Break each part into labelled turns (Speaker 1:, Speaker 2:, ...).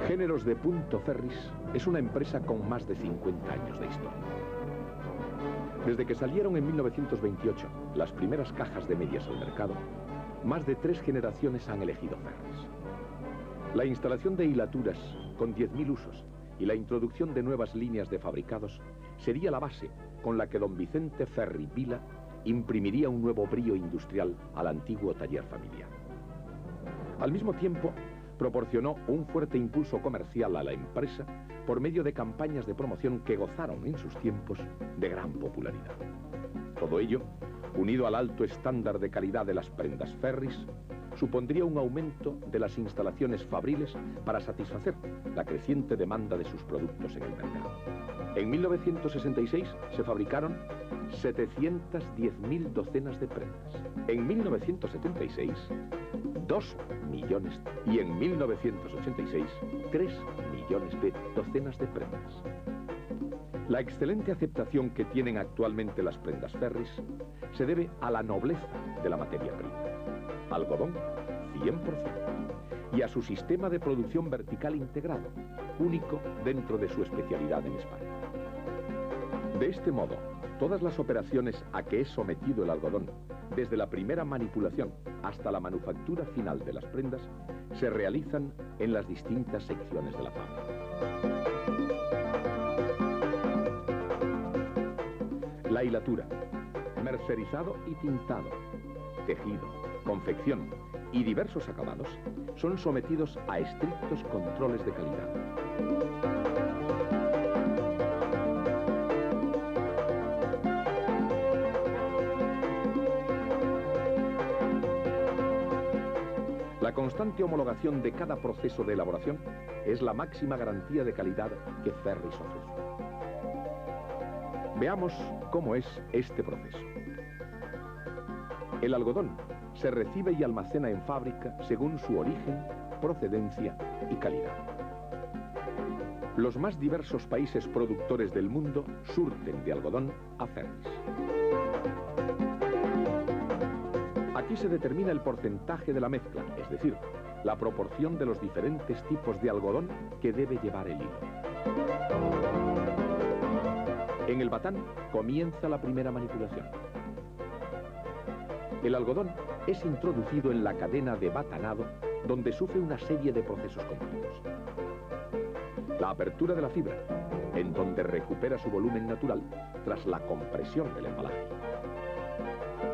Speaker 1: Géneros de Punto Ferris es una empresa con más de 50 años de historia. Desde que salieron en 1928 las primeras cajas de medias al mercado, más de 3 generaciones han elegido Ferris. La instalación de hilaturas con 10.000 usos y la introducción de nuevas líneas de fabricados sería la base con la que don Vicente Ferri Vila imprimiría un nuevo brío industrial al antiguo taller familiar. Al mismo tiempo, proporcionó un fuerte impulso comercial a la empresa por medio de campañas de promoción que gozaron en sus tiempos de gran popularidad. Todo ello, unido al alto estándar de calidad de las prendas Ferris, supondría un aumento de las instalaciones fabriles para satisfacer la creciente demanda de sus productos en el mercado. En 1966 se fabricaron 710.000 docenas de prendas. En 1976, 2 millones y en 1986, 3 millones de docenas de prendas. La excelente aceptación que tienen actualmente las prendas Ferris se debe a la nobleza de la materia prima, algodón 100%, y a su sistema de producción vertical integrado, único dentro de su especialidad en España. De este modo, todas las operaciones a que es sometido el algodón, desde la primera manipulación hasta la manufactura final de las prendas, se realizan en las distintas secciones de la fábrica. La hilatura, mercerizado y tintado, tejido, confección y diversos acabados son sometidos a estrictos controles de calidad. La constante homologación de cada proceso de elaboración es la máxima garantía de calidad que Ferris ofrece. Veamos cómo es este proceso. El algodón se recibe y almacena en fábrica según su origen, procedencia y calidad. Los más diversos países productores del mundo surten de algodón a Ferris. Aquí se determina el porcentaje de la mezcla, es decir, la proporción de los diferentes tipos de algodón que debe llevar el hilo. En el batán comienza la primera manipulación. El algodón es introducido en la cadena de batanado, donde sufre una serie de procesos completos. La apertura de la fibra, en donde recupera su volumen natural tras la compresión del embalaje.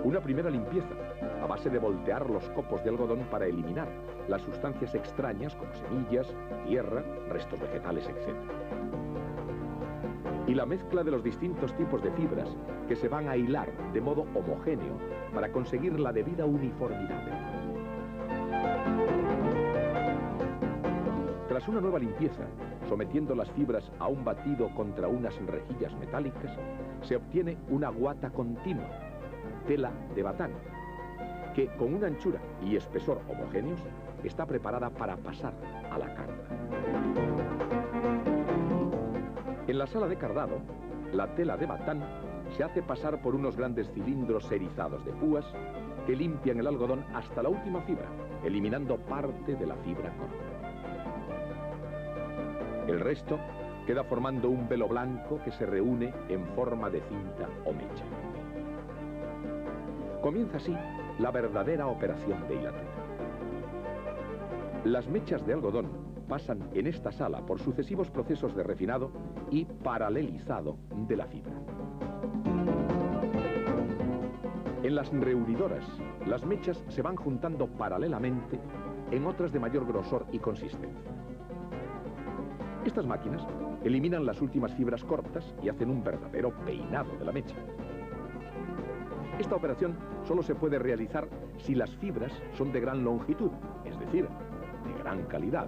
Speaker 1: Una primera limpieza, a base de voltear los copos de algodón para eliminar las sustancias extrañas como semillas, tierra, restos vegetales, etc. Y la mezcla de los distintos tipos de fibras que se van a hilar de modo homogéneo para conseguir la debida uniformidad. Tras una nueva limpieza, sometiendo las fibras a un batido contra unas rejillas metálicas, se obtiene una guata continua, tela de batán, que con una anchura y espesor homogéneos está preparada para pasar a la carda. En la sala de cardado, la tela de batán se hace pasar por unos grandes cilindros erizados de púas que limpian el algodón hasta la última fibra, eliminando parte de la fibra corta. El resto queda formando un velo blanco que se reúne en forma de cinta o mecha. Comienza así la verdadera operación de hilatura. Las mechas de algodón pasan en esta sala por sucesivos procesos de refinado y paralelizado de la fibra. En las reunidoras, las mechas se van juntando paralelamente en otras de mayor grosor y consistencia. Estas máquinas eliminan las últimas fibras cortas y hacen un verdadero peinado de la mecha. Esta operación solo se puede realizar si las fibras son de gran longitud, es decir, de gran calidad.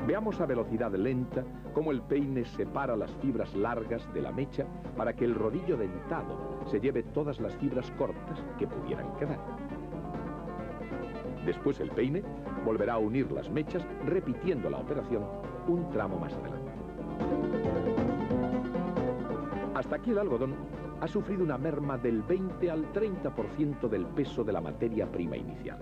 Speaker 1: Veamos a velocidad lenta cómo el peine separa las fibras largas de la mecha para que el rodillo dentado se lleve todas las fibras cortas que pudieran quedar. Después el peine volverá a unir las mechas, repitiendo la operación un tramo más adelante. Hasta aquí el algodón ha sufrido una merma del 20 al 30% del peso de la materia prima inicial.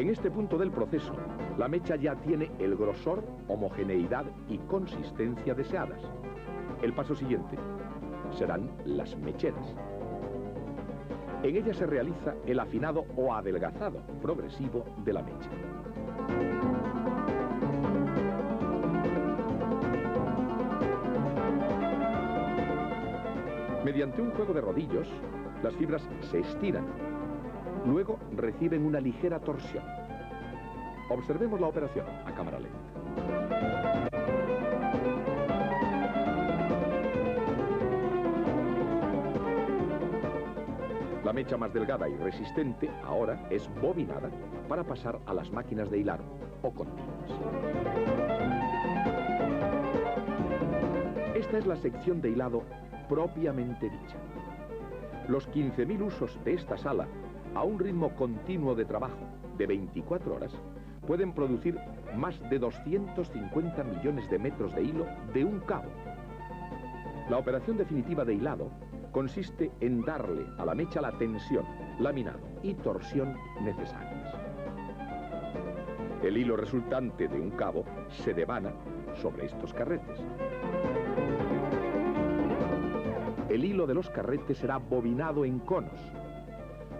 Speaker 1: En este punto del proceso, la mecha ya tiene el grosor, homogeneidad y consistencia deseadas. El paso siguiente serán las mecheras. En ellas se realiza el afinado o adelgazado progresivo de la mecha. Mediante un juego de rodillos, las fibras se estiran. Luego reciben una ligera torsión. Observemos la operación a cámara lenta. La mecha más delgada y resistente ahora es bobinada para pasar a las máquinas de hilar o continuas. Esta es la sección de hilado propiamente dicha. Los 15.000 usos de esta sala, a un ritmo continuo de trabajo de 24 horas, pueden producir más de 250 millones de metros de hilo de un cabo. La operación definitiva de hilado consiste en darle a la mecha la tensión, laminado y torsión necesarias. El hilo resultante de un cabo se devana sobre estos carretes. El hilo de los carretes será bobinado en conos,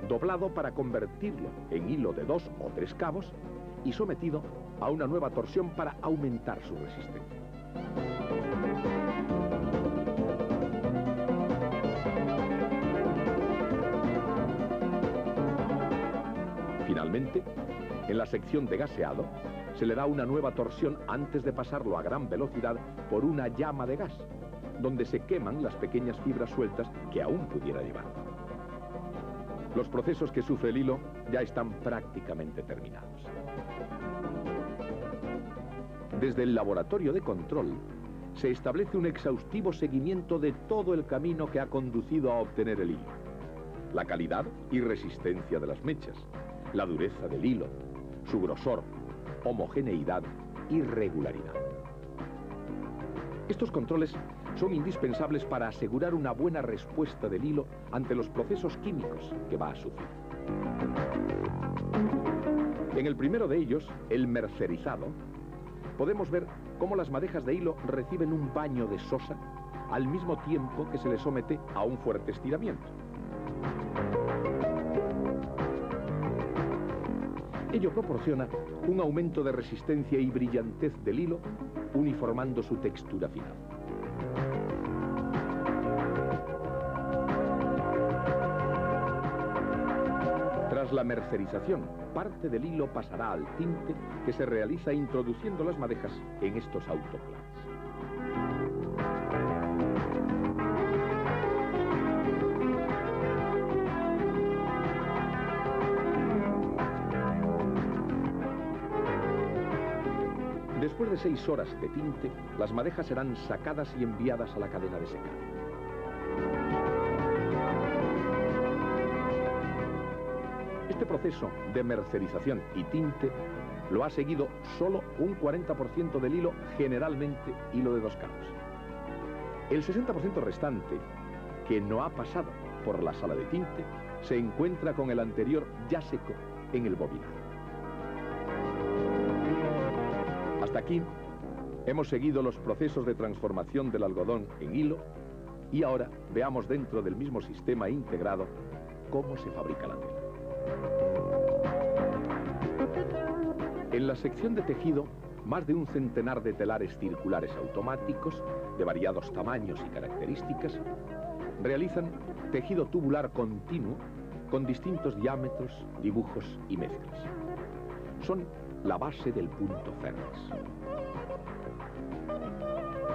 Speaker 1: doblado para convertirlo en hilo de 2 o 3 cabos y sometido a una nueva torsión para aumentar su resistencia. Finalmente, en la sección de gaseado, se le da una nueva torsión antes de pasarlo a gran velocidad por una llama de gas, donde se queman las pequeñas fibras sueltas que aún pudiera llevar. Los procesos que sufre el hilo ya están prácticamente terminados. Desde el laboratorio de control se establece un exhaustivo seguimiento de todo el camino que ha conducido a obtener el hilo. La calidad y resistencia de las mechas, la dureza del hilo, su grosor, homogeneidad y regularidad. Estos controles son indispensables para asegurar una buena respuesta del hilo ante los procesos químicos que va a sufrir. En el primero de ellos, el mercerizado, podemos ver cómo las madejas de hilo reciben un baño de sosa al mismo tiempo que se les somete a un fuerte estiramiento. Ello proporciona un aumento de resistencia y brillantez del hilo, uniformando su textura final. Tras la mercerización, parte del hilo pasará al tinte que se realiza introduciendo las madejas en estos autoclaves. Después de 6 horas de tinte, las madejas serán sacadas y enviadas a la cadena de secado. Este proceso de mercerización y tinte lo ha seguido solo un 40% del hilo, generalmente hilo de 2 cabos. El 60% restante, que no ha pasado por la sala de tinte, se encuentra con el anterior ya seco en el bobinado. Hasta aquí hemos seguido los procesos de transformación del algodón en hilo y ahora veamos dentro del mismo sistema integrado cómo se fabrica la tela. En la sección de tejido, más de un centenar de telares circulares automáticos de variados tamaños y características realizan tejido tubular continuo con distintos diámetros, dibujos y mezclas. Son la base del punto Ferris.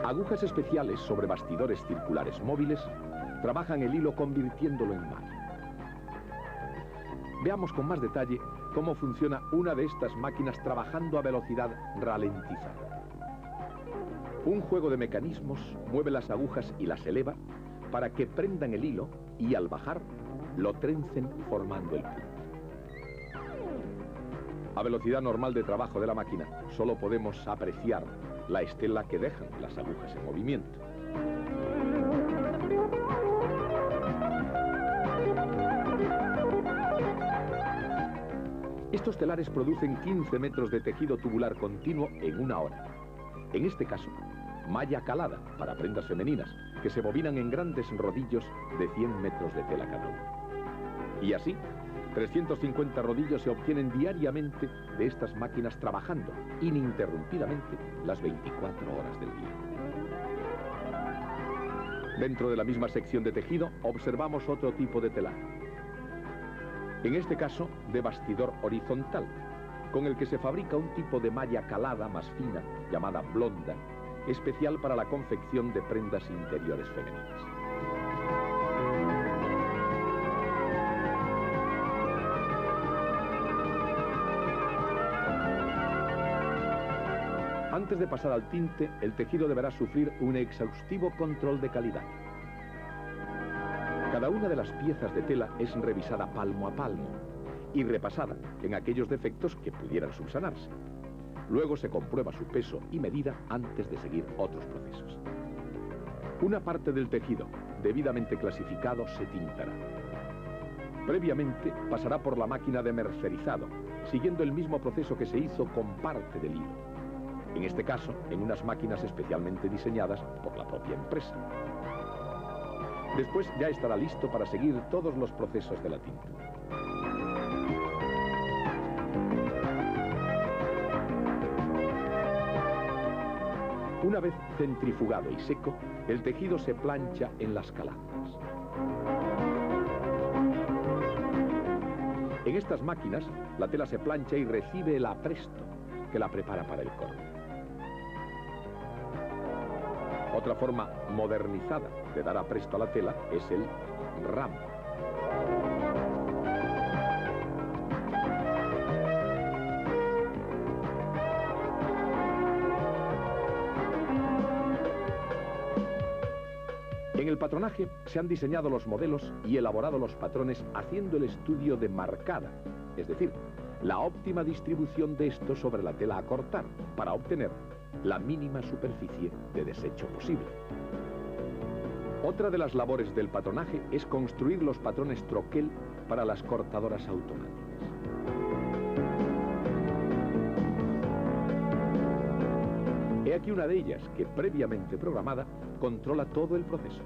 Speaker 1: Agujas especiales sobre bastidores circulares móviles trabajan el hilo convirtiéndolo en máquina. Veamos con más detalle cómo funciona una de estas máquinas trabajando a velocidad ralentizada. Un juego de mecanismos mueve las agujas y las eleva para que prendan el hilo y al bajar lo trencen formando el punto. A velocidad normal de trabajo de la máquina, solo podemos apreciar la estela que dejan las agujas en movimiento. Estos telares producen 15 metros de tejido tubular continuo en una hora. En este caso, malla calada para prendas femeninas, que se bobinan en grandes rodillos de 100 metros de tela cada uno. Y así, 350 rodillos se obtienen diariamente de estas máquinas trabajando ininterrumpidamente las 24 horas del día. Dentro de la misma sección de tejido observamos otro tipo de telar. En este caso, de bastidor horizontal, con el que se fabrica un tipo de malla calada más fina, llamada blonda, especial para la confección de prendas interiores femeninas. Antes de pasar al tinte, el tejido deberá sufrir un exhaustivo control de calidad. Cada una de las piezas de tela es revisada palmo a palmo y repasada en aquellos defectos que pudieran subsanarse. Luego se comprueba su peso y medida antes de seguir otros procesos. Una parte del tejido, debidamente clasificado, se tintará. Previamente pasará por la máquina de mercerizado, siguiendo el mismo proceso que se hizo con parte del hilo. En este caso, en unas máquinas especialmente diseñadas por la propia empresa. Después ya estará listo para seguir todos los procesos de la tinta. Una vez centrifugado y seco, el tejido se plancha en las calazas. En estas máquinas, la tela se plancha y recibe el apresto que la prepara para el corte. Otra forma modernizada de dar apresto a la tela es el ramo. En el patronaje se han diseñado los modelos y elaborado los patrones haciendo el estudio de marcada, es decir, la óptima distribución de esto sobre la tela a cortar para obtener la mínima superficie de desecho posible. Otra de las labores del patronaje es construir los patrones troquel para las cortadoras automáticas. He aquí una de ellas que, previamente programada, controla todo el proceso.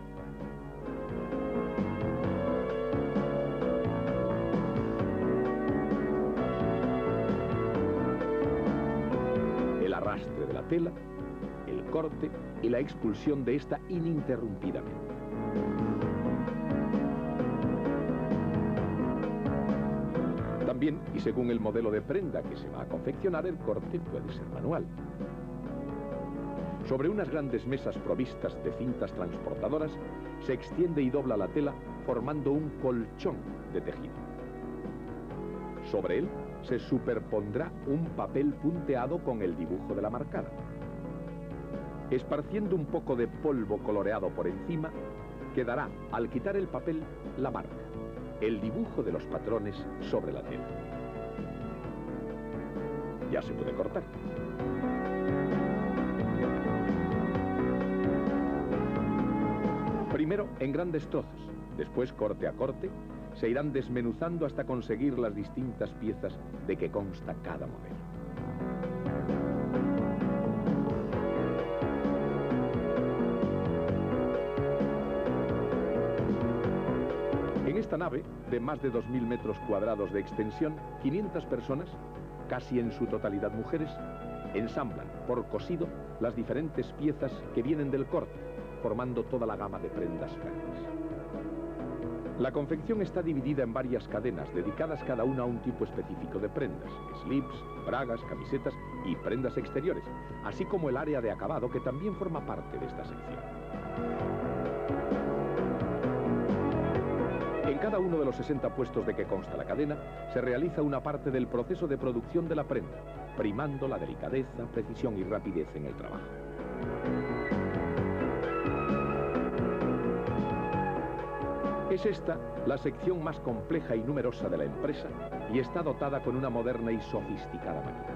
Speaker 1: El arrastre de la tela, el corte y la expulsión de esta ininterrumpidamente. También, y según el modelo de prenda que se va a confeccionar, el corte puede ser manual. Sobre unas grandes mesas provistas de cintas transportadoras, se extiende y dobla la tela formando un colchón de tejido. Sobre él se superpondrá un papel punteado con el dibujo de la marcada. Esparciendo un poco de polvo coloreado por encima, quedará, al quitar el papel, la marca, el dibujo de los patrones sobre la tela. Ya se puede cortar. Primero en grandes trozos, después corte a corte, se irán desmenuzando hasta conseguir las distintas piezas de que consta cada modelo. En esta nave, de más de 2.000 metros cuadrados de extensión, 500 personas, casi en su totalidad mujeres, ensamblan por cosido las diferentes piezas que vienen del corte, formando toda la gama de prendas férreas. La confección está dividida en varias cadenas, dedicadas cada una a un tipo específico de prendas, slips, bragas, camisetas y prendas exteriores, así como el área de acabado que también forma parte de esta sección. En cada uno de los 60 puestos de que consta la cadena, se realiza una parte del proceso de producción de la prenda, primando la delicadeza, precisión y rapidez en el trabajo. Es esta la sección más compleja y numerosa de la empresa y está dotada con una moderna y sofisticada máquina.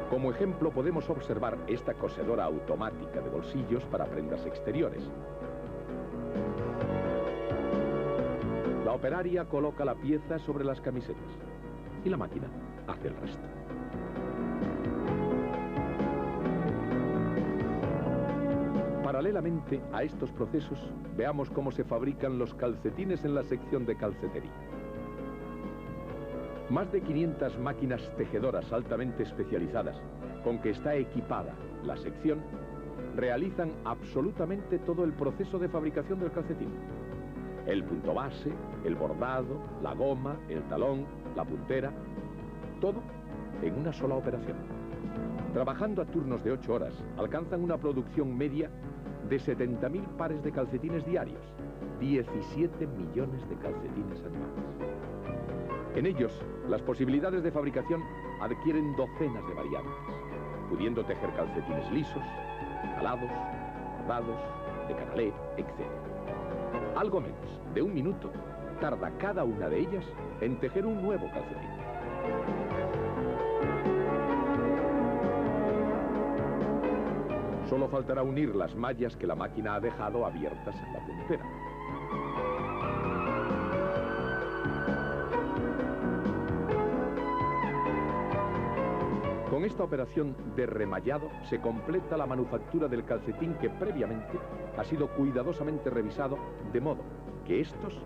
Speaker 1: Como ejemplo podemos observar esta cosedora automática de bolsillos para prendas exteriores. La operaria coloca la pieza sobre las camisetas y la máquina hace el resto. Paralelamente a estos procesos, veamos cómo se fabrican los calcetines en la sección de calcetería. Más de 500 máquinas tejedoras altamente especializadas, con que está equipada la sección, realizan absolutamente todo el proceso de fabricación del calcetín. El punto base, el bordado, la goma, el talón, la puntera, todo en una sola operación. Trabajando a turnos de 8 horas, alcanzan una producción media de 70.000 pares de calcetines diarios, 17 millones de calcetines anuales. En ellos, las posibilidades de fabricación adquieren docenas de variantes, pudiendo tejer calcetines lisos, alados, bordados, de canalé, etc. Algo menos de 1 minuto tarda cada una de ellas en tejer un nuevo calcetín. Solo faltará unir las mallas que la máquina ha dejado abiertas en la puntera. Con esta operación de remallado se completa la manufactura del calcetín que previamente ha sido cuidadosamente revisado, de modo que estos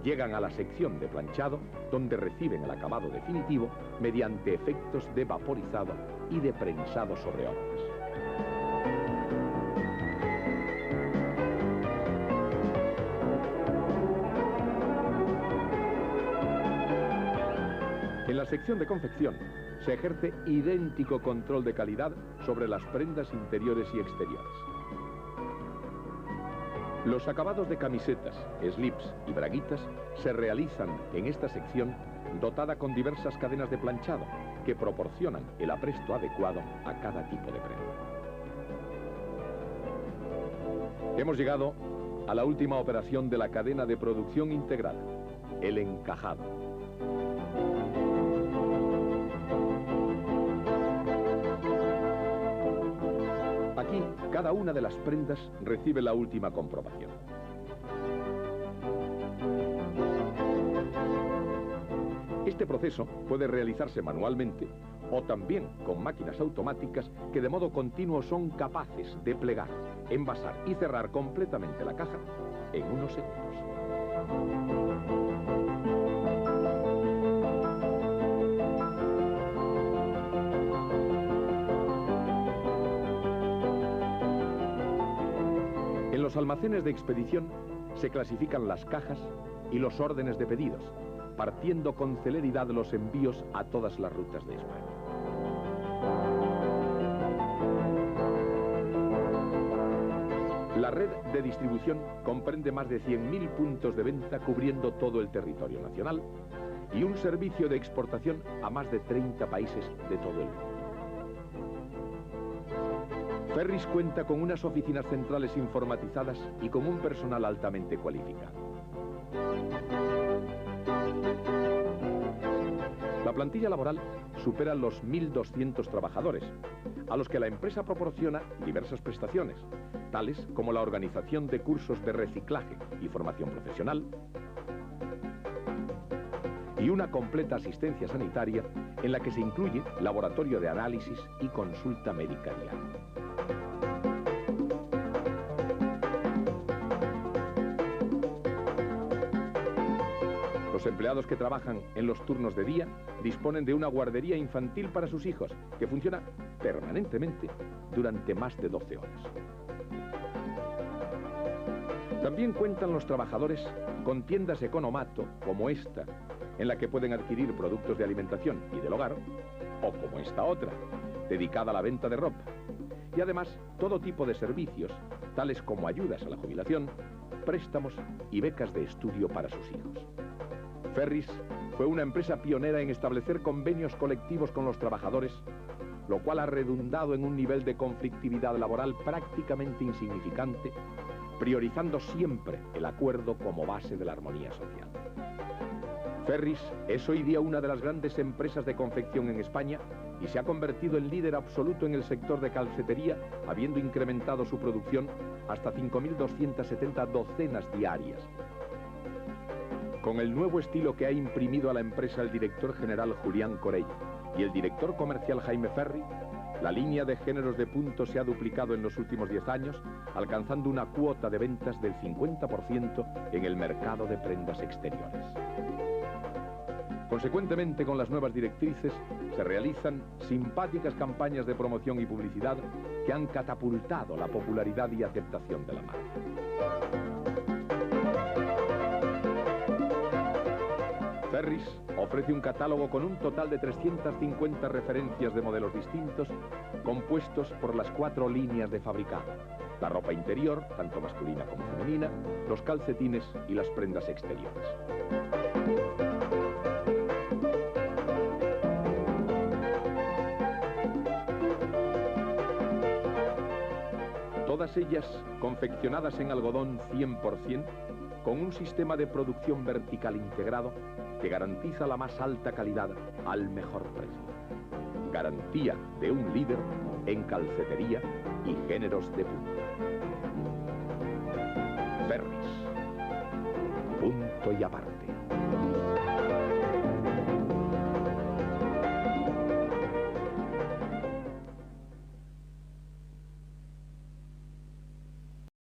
Speaker 1: llegan a la sección de planchado, donde reciben el acabado definitivo mediante efectos de vaporizado y de prensado sobre hormas. En la sección de confección se ejerce idéntico control de calidad sobre las prendas interiores y exteriores. Los acabados de camisetas, slips y braguitas se realizan en esta sección dotada con diversas cadenas de planchado que proporcionan el apresto adecuado a cada tipo de prenda. Hemos llegado a la última operación de la cadena de producción integrada, el encajado. Aquí, cada una de las prendas recibe la última comprobación. Este proceso puede realizarse manualmente o también con máquinas automáticas que de modo continuo son capaces de plegar, envasar y cerrar completamente la caja en unos segundos. En los almacenes de expedición se clasifican las cajas y los órdenes de pedidos, partiendo con celeridad los envíos a todas las rutas de España. La red de distribución comprende más de 100.000 puntos de venta cubriendo todo el territorio nacional y un servicio de exportación a más de 30 países de todo el mundo. Ferris cuenta con unas oficinas centrales informatizadas y con un personal altamente cualificado. La plantilla laboral supera los 1.200 trabajadores, a los que la empresa proporciona diversas prestaciones, tales como la organización de cursos de reciclaje y formación profesional, y una completa asistencia sanitaria en la que se incluye laboratorio de análisis y consulta médica diaria. Los empleados que trabajan en los turnos de día disponen de una guardería infantil para sus hijos, que funciona permanentemente durante más de 12 horas. También cuentan los trabajadores con tiendas economato como esta, en la que pueden adquirir productos de alimentación y del hogar, o como esta otra, dedicada a la venta de ropa. Y además, todo tipo de servicios, tales como ayudas a la jubilación, préstamos y becas de estudio para sus hijos. Ferris fue una empresa pionera en establecer convenios colectivos con los trabajadores, lo cual ha redundado en un nivel de conflictividad laboral prácticamente insignificante, priorizando siempre el acuerdo como base de la armonía social. Ferris es hoy día una de las grandes empresas de confección en España y se ha convertido en líder absoluto en el sector de calcetería, habiendo incrementado su producción hasta 5.270 docenas diarias. Con el nuevo estilo que ha imprimido a la empresa el director general Julián Corey y el director comercial Jaime Ferri, la línea de géneros de punto se ha duplicado en los últimos 10 años, alcanzando una cuota de ventas del 50% en el mercado de prendas exteriores. Consecuentemente, con las nuevas directrices, se realizan simpáticas campañas de promoción y publicidad que han catapultado la popularidad y aceptación de la marca. Ferris ofrece un catálogo con un total de 350 referencias de modelos distintos, compuestos por las 4 líneas de fabricado: la ropa interior, tanto masculina como femenina, los calcetines y las prendas exteriores. Todas ellas confeccionadas en algodón 100%, con un sistema de producción vertical integrado que garantiza la más alta calidad al mejor precio. Garantía de un líder en calcetería y géneros de punta. Ferris. Punto y aparte.